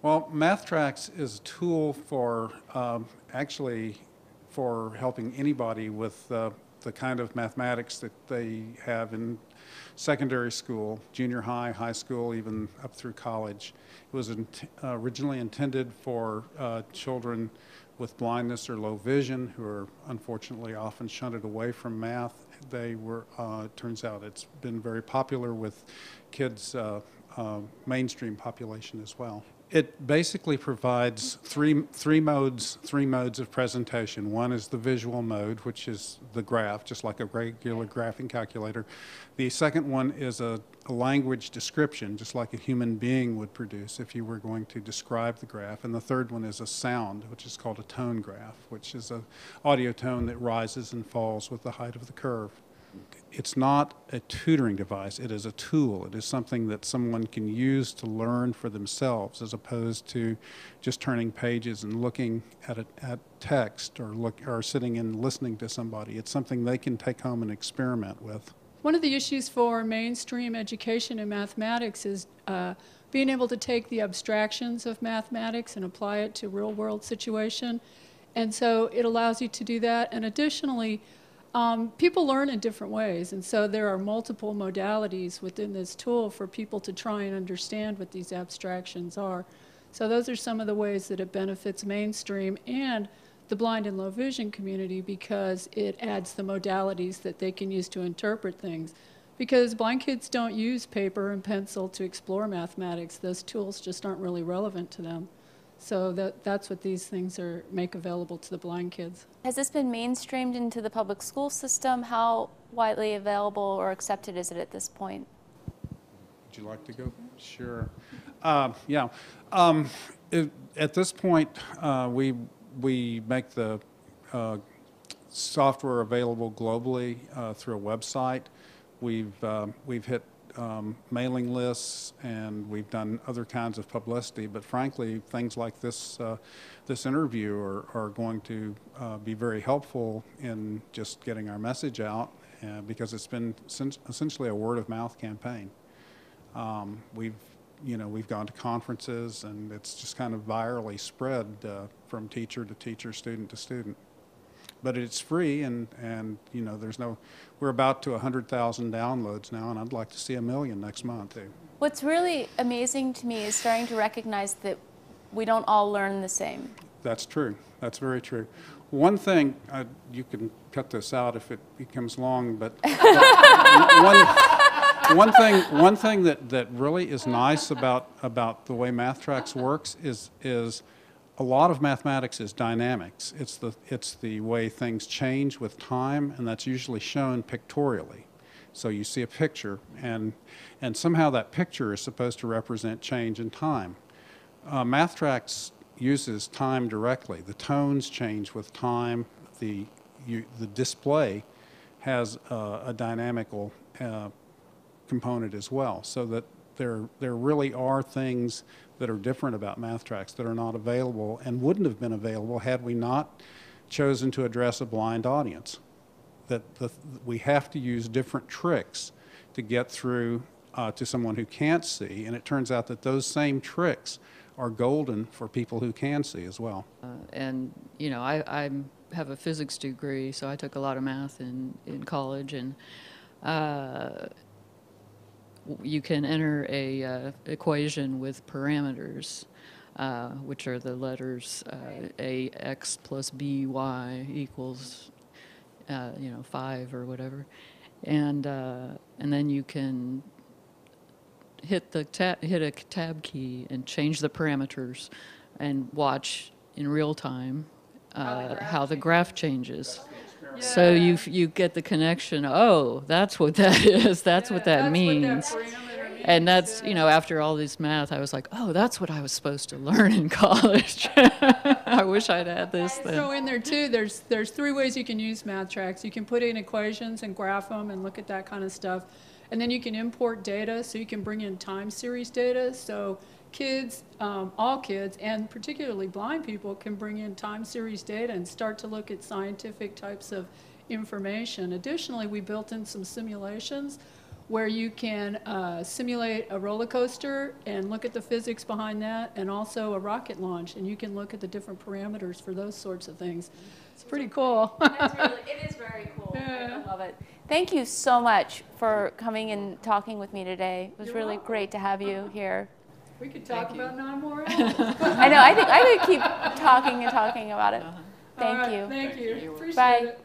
Well, Mathtrax is a tool for actually for helping anybody with the kind of mathematics that they have in secondary school, junior high, high school, even up through college. It was originally intended for children with blindness or low vision who are unfortunately often shunted away from math. They were, turns out it's been very popular with kids, mainstream population as well. It basically provides three modes of presentation. One is the visual mode, which is the graph, just like a regular graphing calculator. The second one is a language description, just like a human being would produce if you were going to describe the graph. And the third one is a sound, which is called a tone graph, which is an audio tone that rises and falls with the height of the curve. It's not a tutoring device, it is a tool. It is something that someone can use to learn for themselves as opposed to just turning pages and looking at text or sitting and listening to somebody. It's something they can take home and experiment with. One of the issues for mainstream education in mathematics is being able to take the abstractions of mathematics and apply it to real-world situation. And so it allows you to do that. And additionally, people learn in different ways, and so there are multiple modalities within this tool for people to try and understand what these abstractions are. So those are some of the ways that it benefits mainstream and the blind and low vision community, because it adds the modalities that they can use to interpret things. Because blind kids don't use paper and pencil to explore mathematics. Those tools just aren't really relevant to them. So that's what these things make available to the blind kids. Has this been mainstreamed into the public school system? How widely available or accepted is it at this point? Would you like to go? Sure. Yeah. At this point, we make the software available globally through a website. We've hit mailing lists, and we've done other kinds of publicity, but frankly, things like this interview are going to be very helpful in just getting our message out, because it's been essentially a word-of-mouth campaign. We've gone to conferences, and it's just kind of virally spread from teacher to teacher, student to student. But it's free, and we're about to 100,000 downloads now, and I'd like to see 1 million next month. What's really amazing to me is starting to recognize that we don't all learn the same. That's true. That's very true. One thing, you can cut this out if it becomes long, but one thing that really is nice about the way Mathtrax works is a lot of mathematics is dynamics. It's the way things change with time, and that's usually shown pictorially. So you see a picture, and somehow that picture is supposed to represent change in time. Mathtrax uses time directly. The tones change with time. The display has a dynamical component as well, so that there really are things that are different about Mathtrax that are not available and wouldn't have been available had we not chosen to address a blind audience. We have to use different tricks to get through to someone who can't see, and it turns out that those same tricks are golden for people who can see as well. I have a physics degree, so I took a lot of math in college, and you can enter a equation with parameters, which are the letters ax plus by equals 5 or whatever, and then you can hit a tab key and change the parameters and watch in real time how the graph changes. Yeah. So you get the connection. Oh, that's what that is. That's what that means. And that's, after all this math, I was like, oh, that's what I was supposed to learn in college. I wish I'd had this then. So in there too, there's 3 ways you can use Mathtrax. You can put in equations and graph them and look at that kind of stuff. And then you can import data, so you can bring in time series data. So kids, all kids, and particularly blind people, can bring in time series data and start to look at scientific types of information. Additionally, we built in some simulations where you can simulate a roller coaster and look at the physics behind that, and also a rocket launch, and you can look at the different parameters for those sorts of things. It's pretty cool. It is very cool. Yeah. I love it. Thank you so much for coming and talking with me today. It was You're really welcome. great to have you here. We could talk Thank you. about 9 more hours. I know. I think I could keep talking and talking about it. All Thank right, you. Thank you. you. Appreciate Bye. it.